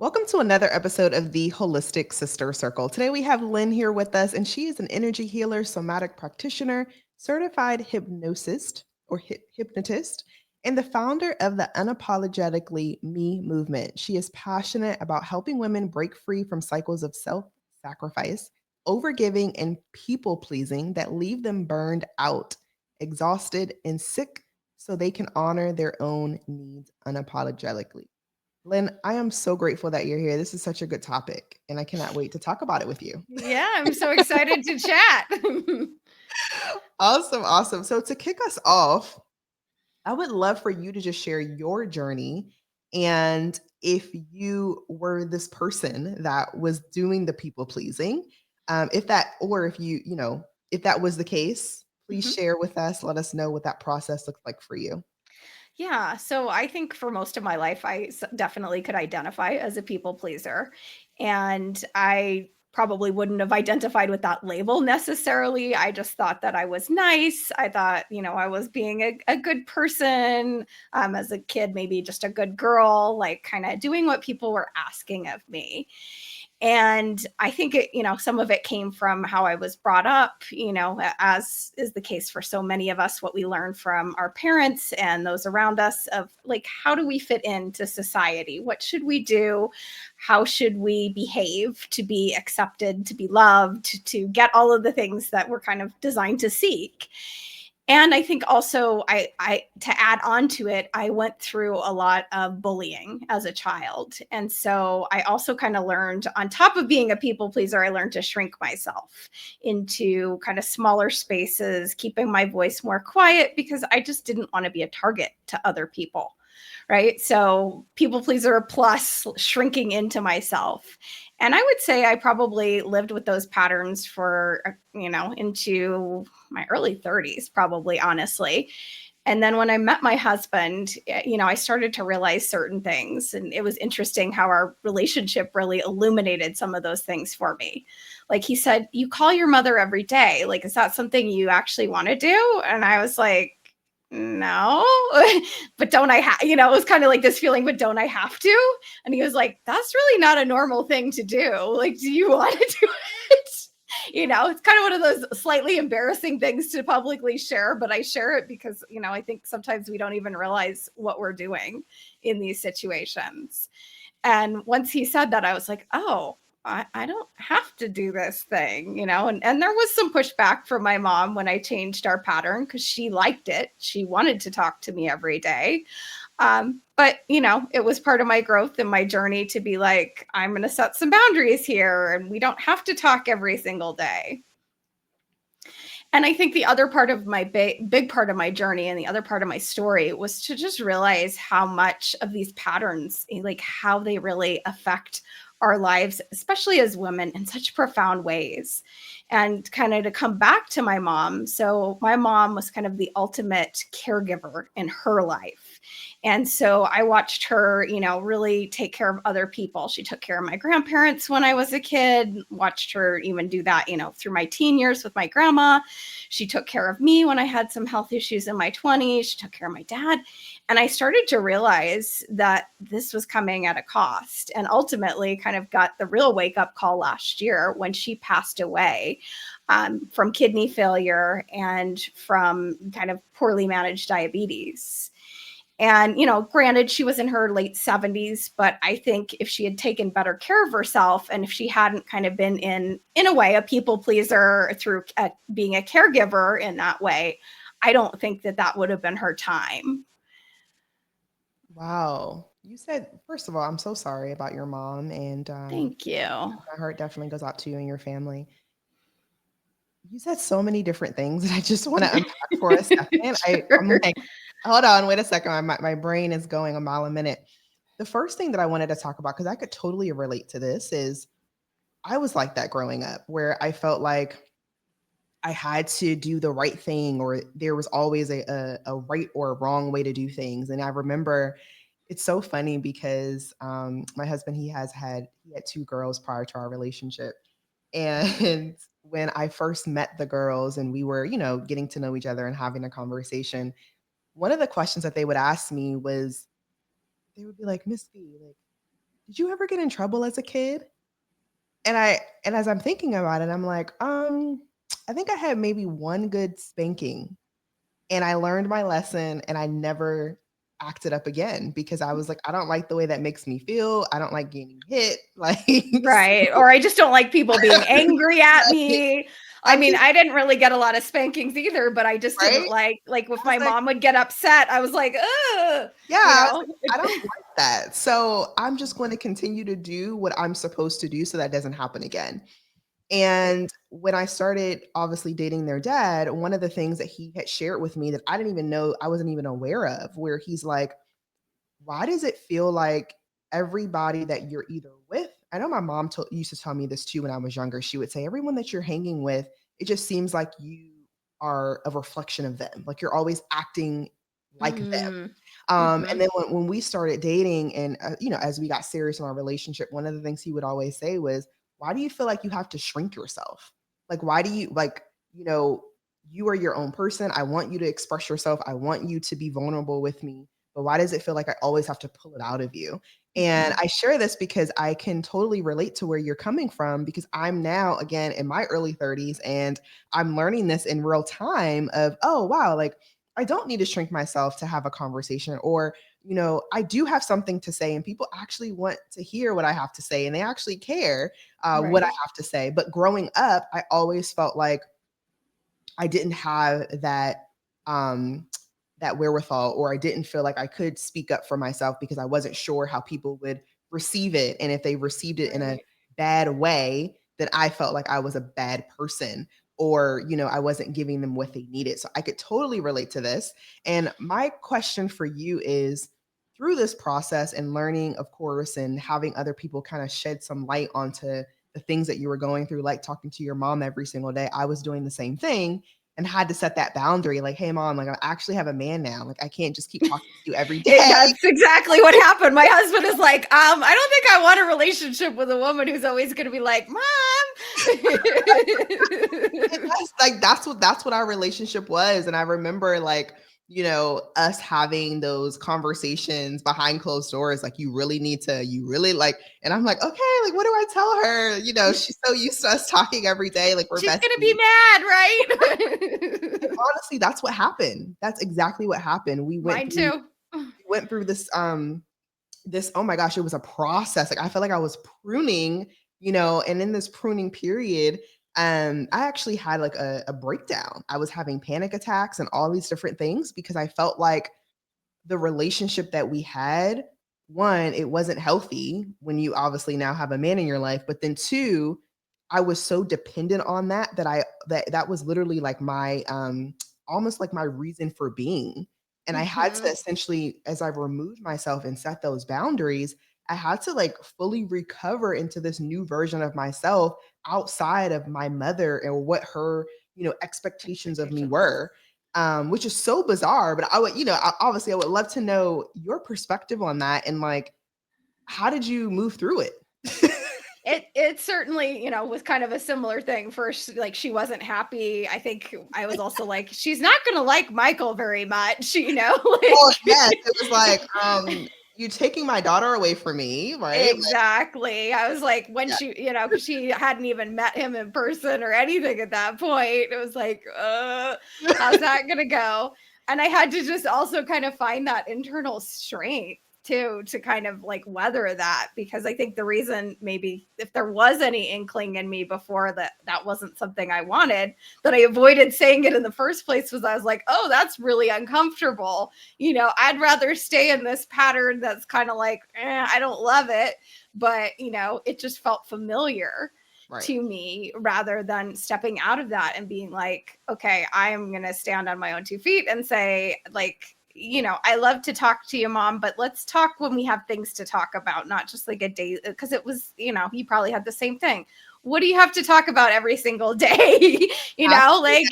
Welcome to another episode of the Holistic Sister Circle. Today we have Lyn here with us, and she is an energy healer, somatic practitioner, certified hypnotist, and the founder of the Unapologetically Me Movement. She is passionate about helping women break free from cycles of self sacrifice, overgiving, and people pleasing that leave them burned out, exhausted, and sick so they can honor their own needs unapologetically. Lyn, I am so grateful that you're here. This is such a good topic, and I cannot wait to talk about it with you. Yeah, I'm so excited to chat. Awesome, awesome. So, to kick us off, I would love for you to just share your journey. And if you were this person that was doing the people pleasing, if that, or if if that was the case, please Mhm. share with us. Let us know what that process looked like for you. Yeah, so I think for most of my life, definitely could identify as a people pleaser. And I probably wouldn't have identified with that label necessarily. I just thought that I was nice. I thought, I was being a good person. As a kid, maybe just a good girl, like kind of doing what people were asking of me. And I think some of it came from how I was brought up, as is the case for so many of us, what we learn from our parents and those around us of like, how do we fit into society? What should we do? How should we behave to be accepted, to be loved, to get all of the things that we're kind of designed to seek? And I think also I to add on to it, I went through a lot of bullying as a child. And so I also kind of learned, on top of being a people pleaser, I learned to shrink myself into kind of smaller spaces, keeping my voice more quiet because I just didn't want to be a target to other people. Right. So people pleaser plus shrinking into myself. And I would say I probably lived with those patterns for, into my early 30s, probably, honestly. And then when I met my husband, I started to realize certain things. And it was interesting how our relationship really illuminated some of those things for me. Like he said, "You call your mother every day. Like, is that something you actually want to do?" And I was like, "No." But don't I have, it was kind of like this feeling, but don't I have to? And he was like, "That's really not a normal thing to do. Like, do you want to do it?" It's kind of one of those slightly embarrassing things to publicly share, but I share it because, I think sometimes we don't even realize what we're doing in these situations. And once he said that, I was like, "Oh, I don't have to do this thing," and there was some pushback from my mom when I changed our pattern because she liked it. She wanted to talk to me every day. But it was part of my growth and my journey to be like, I'm going to set some boundaries here and we don't have to talk every single day. And I think the other part of my big part of my journey and the other part of my story was to just realize how much of these patterns, like how they really affect our lives, especially as women, in such profound ways. And kind of to come back to my mom. So, my mom was kind of the ultimate caregiver in her life. And so I watched her, really take care of other people. She took care of my grandparents when I was a kid, watched her even do that, through my teen years with my grandma. She took care of me when I had some health issues in my 20s. She took care of my dad. And I started to realize that this was coming at a cost, and ultimately kind of got the real wake up call last year when she passed away from kidney failure and from kind of poorly managed diabetes. And, granted, she was in her late 70s, but I think if she had taken better care of herself and if she hadn't kind of been in a way, a people pleaser through being a caregiver in that way, I don't think that that would have been her time. Wow. You said, first of all, I'm so sorry about your mom, and Thank you. my heart definitely goes out to you and your family. You said so many different things that I just want to unpack for a second. I'm Sure. like, hold on, wait a second. My brain is going a mile a minute. The first thing that I wanted to talk about, because I could totally relate to this, is I was like that growing up, where I felt like I had to do the right thing, or there was always a right or a wrong way to do things. And I remember it's so funny because my husband, he had two girls prior to our relationship. And when I first met the girls and we were, getting to know each other and having a conversation, one of the questions that they would ask me was, they would be like, "Miss B, like, did you ever get in trouble as a kid? And as I'm thinking about it, I'm like, I think I had maybe one good spanking, and I learned my lesson, and I never acted up again because I was like, I don't like the way that makes me feel. I don't like getting hit. Like, Right. Or I just don't like people being angry at like, me. I I'm mean, just I didn't really get a lot of spankings either, but I just didn't right. like I if was my like, mom would get upset, I was like, ugh, yeah, you I was know. like, I don't like that. So I'm just going to continue to do what I'm supposed to do so that doesn't happen again. Right. And when I started obviously dating their dad, one of the things that he had shared with me that I didn't even know, I wasn't even aware of, where he's like, why does it feel like everybody that you're either with? I know my mom used to tell me this too when I was younger. She would say, everyone that you're hanging with, it just seems like you are a reflection of them. Like you're always acting like them. Mm. And Mhm. then when we started dating and, as we got serious in our relationship, one of the things he would always say was, why do you feel like you have to shrink yourself? Like, why do you like, you know, you are your own person. I want you to express yourself. I want you to be vulnerable with me. But why does it feel like I always have to pull it out of you? And Mhm. I share this because I can totally relate to where you're coming from because I'm now, again, in my early 30s and I'm learning this in real time of, oh, wow, like I don't need to shrink myself to have a conversation or I do have something to say and people actually want to hear what I have to say and they actually care what I Right. have to say. But growing up, I always felt like I didn't have um that wherewithal or I didn't feel like I could speak up for myself because I wasn't sure how people would receive it and if they received it in a Right. bad way that I felt like I was a bad person or I wasn't giving them what they needed. So I could totally relate to this. And my question for you is through this process and learning of course and having other people kind of shed some light onto the things that you were going through like talking to your mom every single day. I was doing the same thing and had to set that boundary like, hey, mom, like I actually have a man now. Like I can't just keep talking to you every day. That's exactly what happened. My husband is like, I don't think I want a relationship with a woman who's always going to be like, Mom. And that's what our relationship was. And I remember like, us having those conversations behind closed doors. Like, you really like, and I'm like, okay, like, what do I tell her? She's so used to us talking every day. Like, we're She's going to besties. be mad, And right? honestly, that's what happened. That's exactly what happened. We went Mine through, too. this oh my gosh, it was a process. Like I felt like I was pruning, and in this pruning period, I actually had like a breakdown. I was having panic attacks and all these different things because I felt like the relationship that we had, one, it wasn't healthy when you obviously now have a man in your life, but then two, I was so dependent on that was literally like my almost like my reason for being. And I had to Mhm. essentially, as I removed myself and set those boundaries, I had to like fully recover into this new version of myself outside of my mother and what her, expectations of me Expectations. were, which is so bizarre. But obviously, I would love to know your perspective on that and like, how did you move through it? It certainly, was kind of a similar thing. First, like she wasn't happy. I think I was also like, she's not gonna like Michael very much, Oh yes, like it was like, you taking my daughter away from me, right? Like, exactly. I was like, when yeah, she, because she hadn't even met him in person or anything at that point. It was like, how's that gonna go? And I had to just also kind of find that internal strength too to kind of like weather that because I think the reason maybe if there was any inkling in me before that that wasn't something I wanted, that I avoided saying it in the first place was I was like, oh, that's really uncomfortable. I'd rather stay in this pattern that's kind of like, I don't love it, but it just felt familiar right. to me rather than stepping out of that and being like, okay, I'm going to stand on my own 2 feet and say, like, I love to talk to you, mom, but let's talk when we have things to talk about, not just like a day. Cause it was, you probably had the same thing. What do you have to talk about every single day? Like,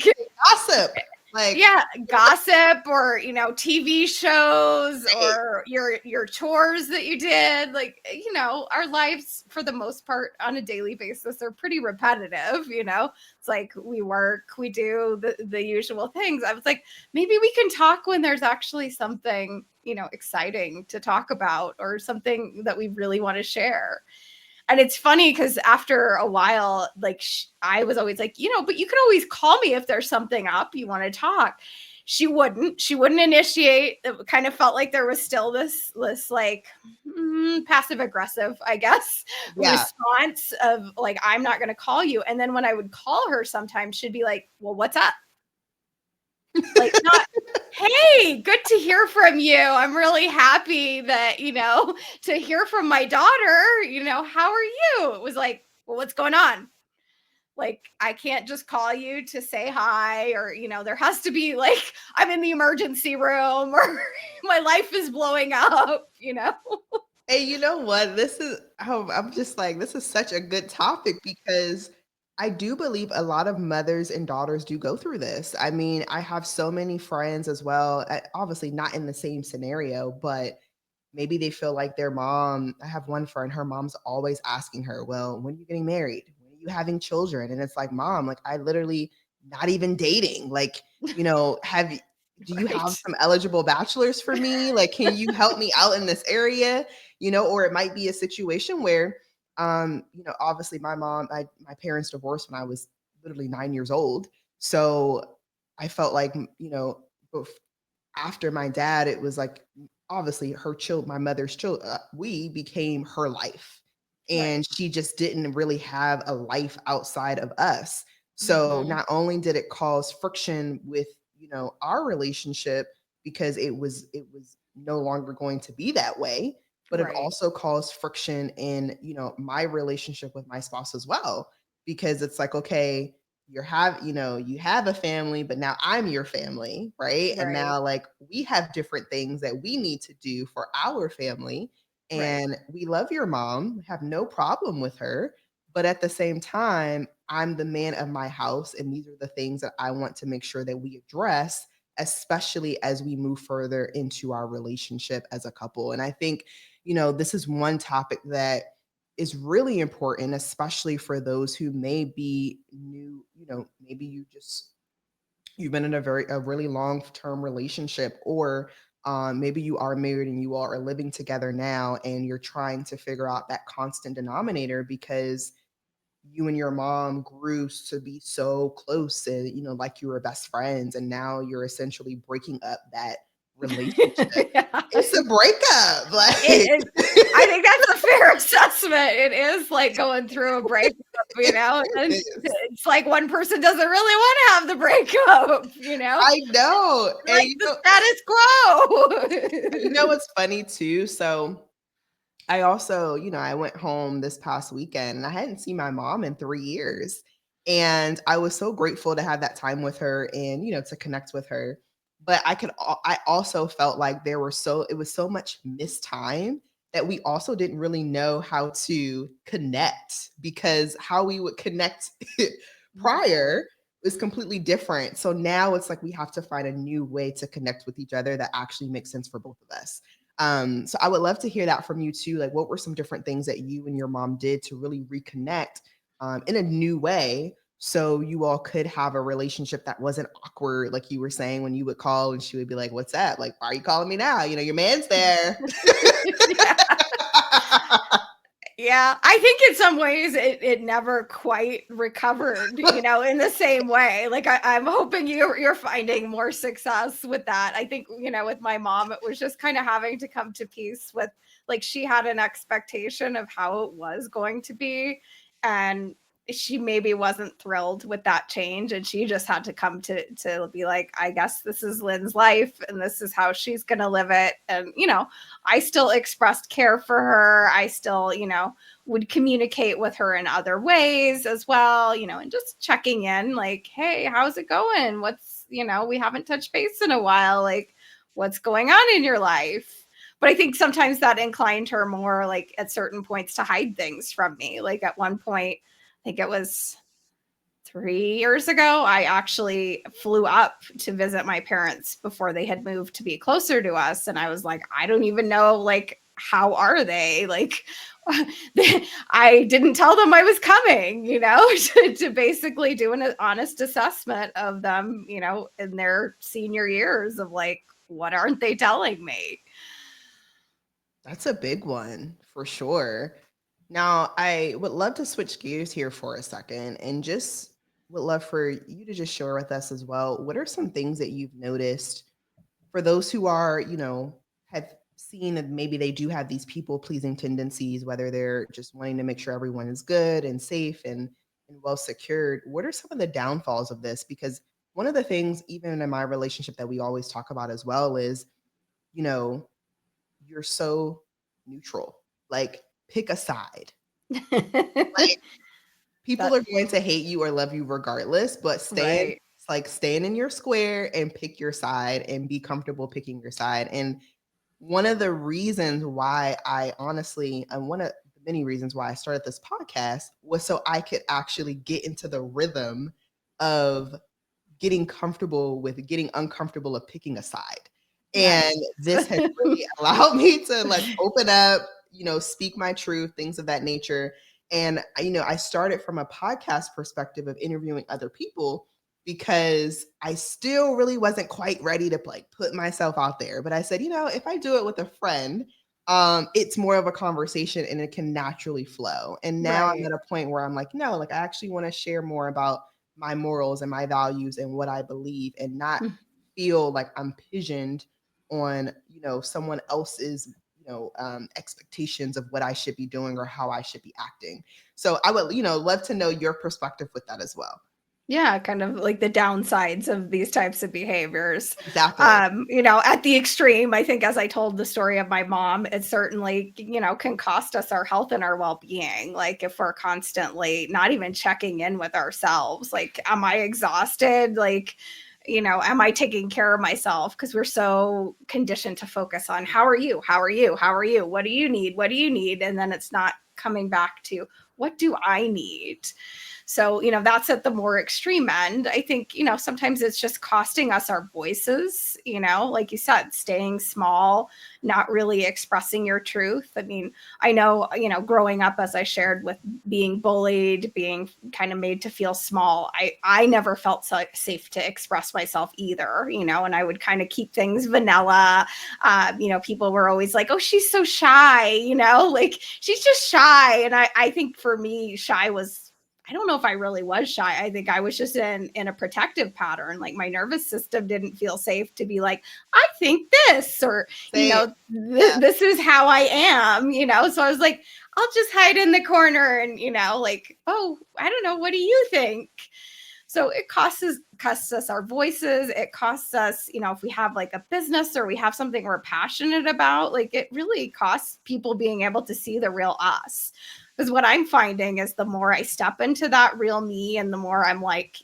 Gossip, like, yeah, gossip or TV shows or your chores that you did, like our lives for the most part on a daily basis are pretty repetitive. It's like we work, we do the usual things. I was like, maybe we can talk when there's actually something exciting to talk about or something that we really want to share. And it's funny because after a while, like I was always like, but you can always call me if there's something up you want to talk. She wouldn't initiate. It kind of felt like there was still this like passive aggressive, I guess, Yeah. response of like, I'm not going to call you. And then when I would call her, sometimes she'd be like, well, what's up? Like, not, hey, good to hear from you. I'm really happy that, to hear from my daughter, how are you? It was like, well, what's going on? Like, I can't just call you to say hi, or, there has to be like, I'm in the emergency room, or my life is blowing up, Hey, you know what? I'm just like, this is such a good topic because I do believe a lot of mothers and daughters do go through this. I mean, I have so many friends as well, obviously not in the same scenario, but maybe they feel like their mom. I have one friend, her mom's always asking her, well, when are you getting married? When are you having children? And it's like, mom, like I literally not even dating. Like, do you have Right. some eligible bachelors for me? Like, can you help me out in this area? Or it might be a situation where, obviously my parents divorced when I was literally 9 years old. So I felt like, bef- after my dad, it was like obviously my mother's child, we became her life. Right. And she just didn't really have a life outside of us. So Mm-hmm. not only did it cause friction with, our relationship because it was no longer going to be that way, but it Right. also caused friction in, my relationship with my spouse as well. Because it's like, okay, you have a family, but now I'm your family, right? And Right. now like we have different things that we need to do for our family. Right. And we love your mom, have no problem with her, but at the same time, I'm the man of my house, and these are the things that I want to make sure that we address, especially as we move further into our relationship as a couple. And I think, this is one topic that is really important, especially for those who may be new. Maybe you've been in a really long term relationship, or maybe you are married and you all are living together now, and you're trying to figure out that constant denominator because you and your mom grew to be so close and like you were best friends, and now you're essentially breaking up that relationship. Yeah. It's a breakup. It is. I Like think that's a fair assessment. It is like going through a breakup, and it is. it's like one person doesn't really want to have the breakup, I know. And like the status quo. what's funny too? So I also, I went home this past weekend and I hadn't seen my mom in 3 years. And I was so grateful to have that time with her and, to connect with her. But I also felt like it was so much missed time that we also didn't really know how to connect, because how we would connect Mhm. prior is completely different. So now it's like we have to find a new way to connect with each other that actually makes sense for both of us. So I would love to hear that from you too. Like, what were some different things that you and your mom did to really reconnect in a new way, so you all could have a relationship that wasn't awkward, like you were saying, when you would call and she would be like, "What's that? Like, why are you calling me now? Your man's there." Yeah. Yeah, I think in some ways it never quite recovered, in the same way. Like I'm hoping you're finding more success with that. I think, with my mom, it was just kind of having to come to peace with, like, she had an expectation of how it was going to be, and she maybe wasn't thrilled with that change, and she just had to come to be like, I guess this is Lyn's life and this is how she's gonna live it. And I still expressed care for her. I still, would communicate with her in other ways as well, and just checking in, like, hey, how's it going? We haven't touched base in a while. Like, what's going on in your life? But I think sometimes that inclined her more, like, at certain points to hide things from me. Like, at one point, I think it was 3 years ago, I actually flew up to visit my parents before they had moved to be closer to us. And I was like, I don't even know, like, how are they? Like, I didn't tell them I was coming, to basically do an honest assessment of them, in their senior years of, like, what aren't they telling me? That's a big one for sure. Now, I would love to switch gears here for a second and just would love for you to just share with us as well. What are some things that you've noticed for those who are, have seen that maybe they do have these people pleasing tendencies, whether they're just wanting to make sure everyone is good and safe and well secured? What are some of the downfalls of this? Because one of the things, even in my relationship, that we always talk about as well is, you know, you're so neutral. Like, pick a side. Like, people That are going to hate you or love you regardless, but right. stand in your square and pick your side and be comfortable picking your side. And one of the reasons why I honestly, and one of the many reasons why I started this podcast was so I could actually get into the rhythm of getting comfortable with getting uncomfortable of picking a side. And Nice. this has really allowed me to like open up, speak my truth, things of that nature. And I started from a podcast perspective of interviewing other people because I still really wasn't quite ready to like put myself out there. But I said, if I do it with a friend, it's more of a conversation and it can naturally flow. And now I'm Right. at a point where I'm like, no, like I actually want to share more about my morals and my values and what I believe and not feel like I'm pigeoned on, someone else's, expectations of what I should be doing or how I should be acting. So I would, love to know your perspective with that as well. Yeah, kind of like the downsides of these types of behaviors. Exactly. At the extreme, I think as I told the story of my mom, it certainly, can cost us our health and our well-being. Like if we're constantly not even checking in with ourselves, like, am I exhausted? Like, am I taking care of myself? Because we're so conditioned to focus on how are you? How are you? How are you? What do you need? What do you need? And then it's not coming back to what do I need? So, that's at the more extreme end. I think, sometimes it's just costing us our voices, like you said, staying small, not really expressing your truth. I mean, I know, growing up, as I shared, with being bullied, being kind of made to feel small, I never felt safe to express myself either, and I would kind of keep things vanilla. People were always like, oh, she's so shy, like she's just shy. And I think for me, shy was, I don't know if I really was shy. I think I was just in a protective pattern. Like my nervous system didn't feel safe to be like, I think this, or, Say, yeah. this is how I am, So I was like, I'll just hide in the corner and, like, oh, I don't know. What do you think? So it costs us our voices. It costs us, if we have like a business or we have something we're passionate about, like it really costs people being able to see the real us. Because what I'm finding is the more I step into that real me and the more I'm like,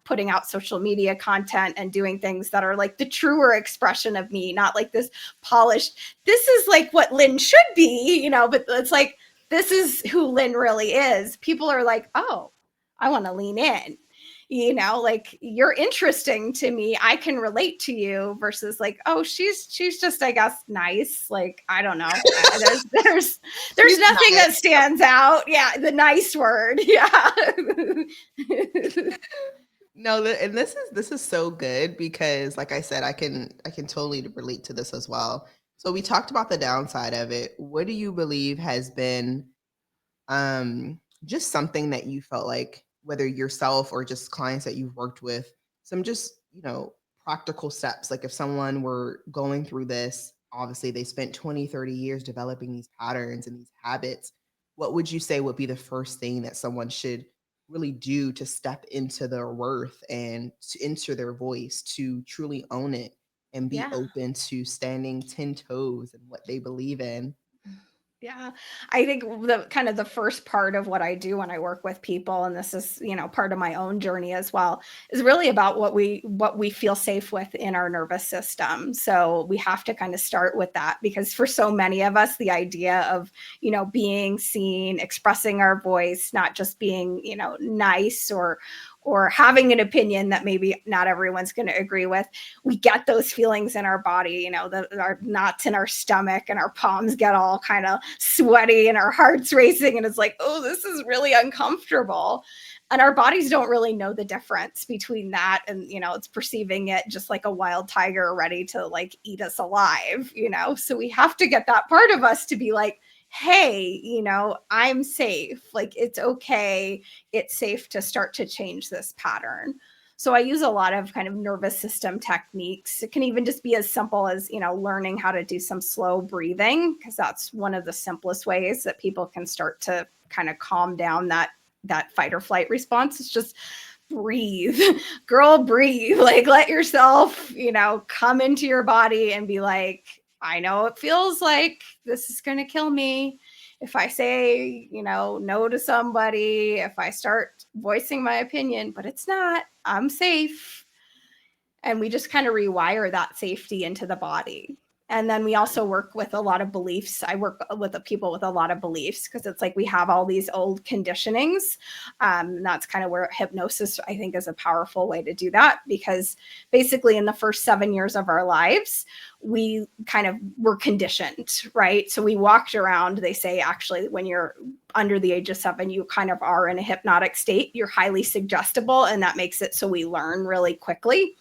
putting out social media content and doing things that are like the truer expression of me, not like this polished, this is like what Lyn should be, but it's like, this is who Lyn really is. People are like, oh, I want to lean in, like you're interesting to me. I can relate to you versus like, oh, she's just, I guess, nice. Like, I don't know. There's She's nothing nice. that stands out. Yeah. The nice word. Yeah. No, and this is so good because like I said, I can totally relate to this as well. So we talked about the downside of it. What do you believe has been just something that you felt like, whether yourself or just clients that you've worked with, some just, practical steps. Like if someone were going through this, obviously they spent 20, 30 years developing these patterns and these habits. What would you say would be the first thing that someone should really do to step into their worth and to enter their voice, to truly own it and be Yeah. open to standing 10 toes in what they believe in? Yeah. I think the kind of the first part of what I do when I work with people, and this is, part of my own journey as well, is really about what we feel safe with in our nervous system. So we have to kind of start with that because for so many of us, the idea of, being seen, expressing our voice, not just being, nice or having an opinion that maybe not everyone's going to agree with, we get those feelings in our body, our knots in our stomach, and our palms get all kind of sweaty and our heart's racing. And it's like, oh, this is really uncomfortable. And our bodies don't really know the difference between that and, it's perceiving it just like a wild tiger ready to like eat us alive, So we have to get that part of us to be like, hey, I'm safe. Like, it's okay. It's safe to start to change this pattern. So I use a lot of kind of nervous system techniques. It can even just be as simple as, learning how to do some slow breathing, because that's one of the simplest ways that people can start to kind of calm down that fight or flight response. It's just breathe, girl, breathe. Like, let yourself, come into your body and be like, I know it feels like this is going to kill me. If I say, no to somebody, if I start voicing my opinion, but it's not, I'm safe. And we just kind of rewire that safety into the body. And then we also work with a lot of beliefs. I work with the people with a lot of beliefs, because it's like we have all these old conditionings. That's kind of where hypnosis, I think, is a powerful way to do that, because basically in the first 7 years of our lives, we kind of were conditioned, right? So we walked around, they say, actually, when you're under the age of 7, you kind of are in a hypnotic state. You're highly suggestible, and that makes it so we learn really quickly.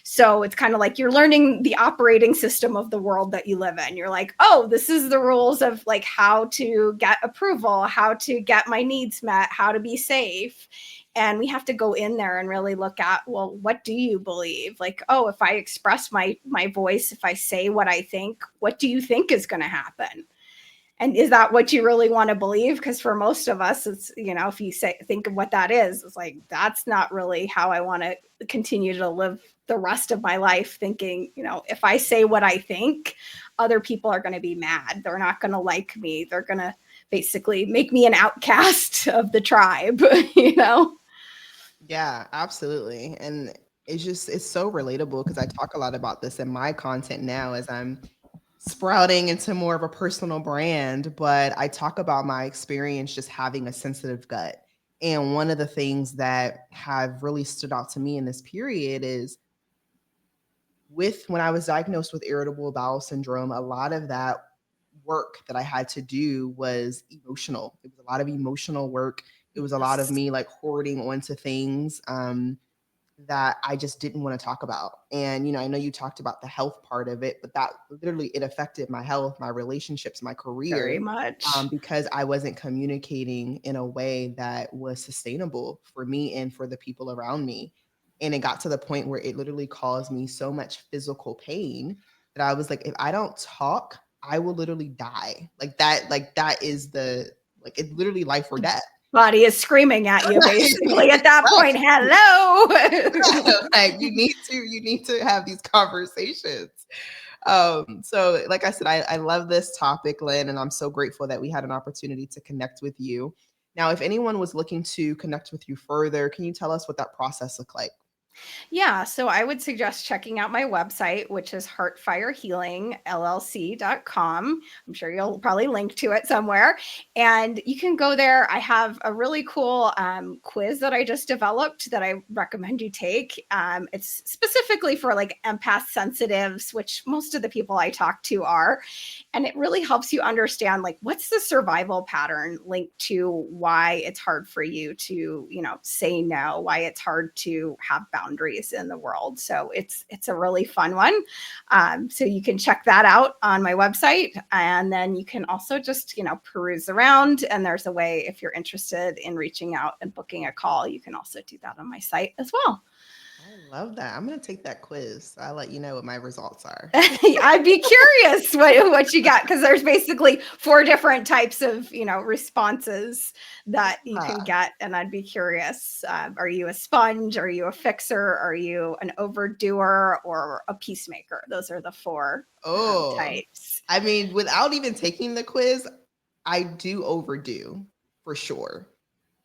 So it's kind of like you're learning the operating system of the world that you live in. You're like, oh, this is the rules of like how to get approval, how to get my needs met, how to be safe. And we have to go in there and really look at, well, what do you believe? Like, oh, if I express my voice, if I say what I think, what do you think is going to happen? And is that what you really want to believe? Because for most of us, it's, if you think of what that is, it's like, that's not really how I want to continue to live the rest of my life, thinking, if I say what I think, other people are going to be mad. They're not going to like me. They're going to basically make me an outcast of the tribe, Yeah, absolutely. And it's so relatable, because I talk a lot about this in my content now as I'm sprouting into more of a personal brand, but I talk about my experience just having a sensitive gut. And one of the things that have really stood out to me in this period is when I was diagnosed with irritable bowel syndrome, a lot of that work that I had to do was emotional. It was a lot of emotional work. It was a lot of Yes. me like hoarding onto things. That I just didn't want to talk about. And, I know you talked about the health part of it, but that literally, it affected my health, my relationships, my Very career, much. because I wasn't communicating in a way that was sustainable for me and for the people around me. And it got to the point where it literally caused me so much physical pain that I was like, if I don't talk, I will literally die. Like that is it's literally life or death. Body is screaming at you, basically, at that Right. point. Hello. Like you need to have these conversations. So like I said, I love this topic, Lyn, and I'm so grateful that we had an opportunity to connect with you. Now, if anyone was looking to connect with you further, can you tell us what that process looked like? Yeah, so I would suggest checking out my website, which is heartfirehealingllc.com. I'm sure you'll probably link to it somewhere. And you can go there. I have a really cool quiz that I just developed that I recommend you take. It's specifically for like empath sensitives, which most of the people I talk to are. And it really helps you understand like what's the survival pattern linked to why it's hard for you to, say no, why it's hard to have boundaries in the world. So it's a really fun one. So you can check that out on my website, and then you can also just peruse around. And there's a way, if you're interested in reaching out and booking a call, you can also do that on my site as well. I love that. I'm going to take that quiz. I'll let you know what my results are. I'd be curious what you got, because there's basically 4 different types of responses that you can Yeah. get, and I'd be curious. Are you a sponge? Are you a fixer? Are you an overdoer or a peacemaker? Those are the 4 Oh, types. I mean, without even taking the quiz, I do overdo for sure.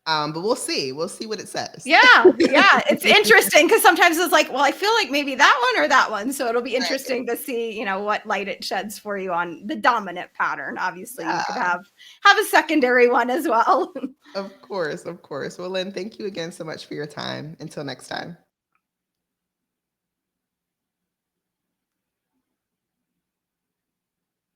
But we'll see. We'll see what it says. Yeah, yeah, it's interesting because sometimes it's like, well, I feel like maybe that one or that one. So it'll be Right. interesting to see, what light it sheds for you on the dominant pattern. Obviously, you could Yeah, have a secondary one as well. of course, of course. Well, Lynn, thank you again so much for your time. Until next time.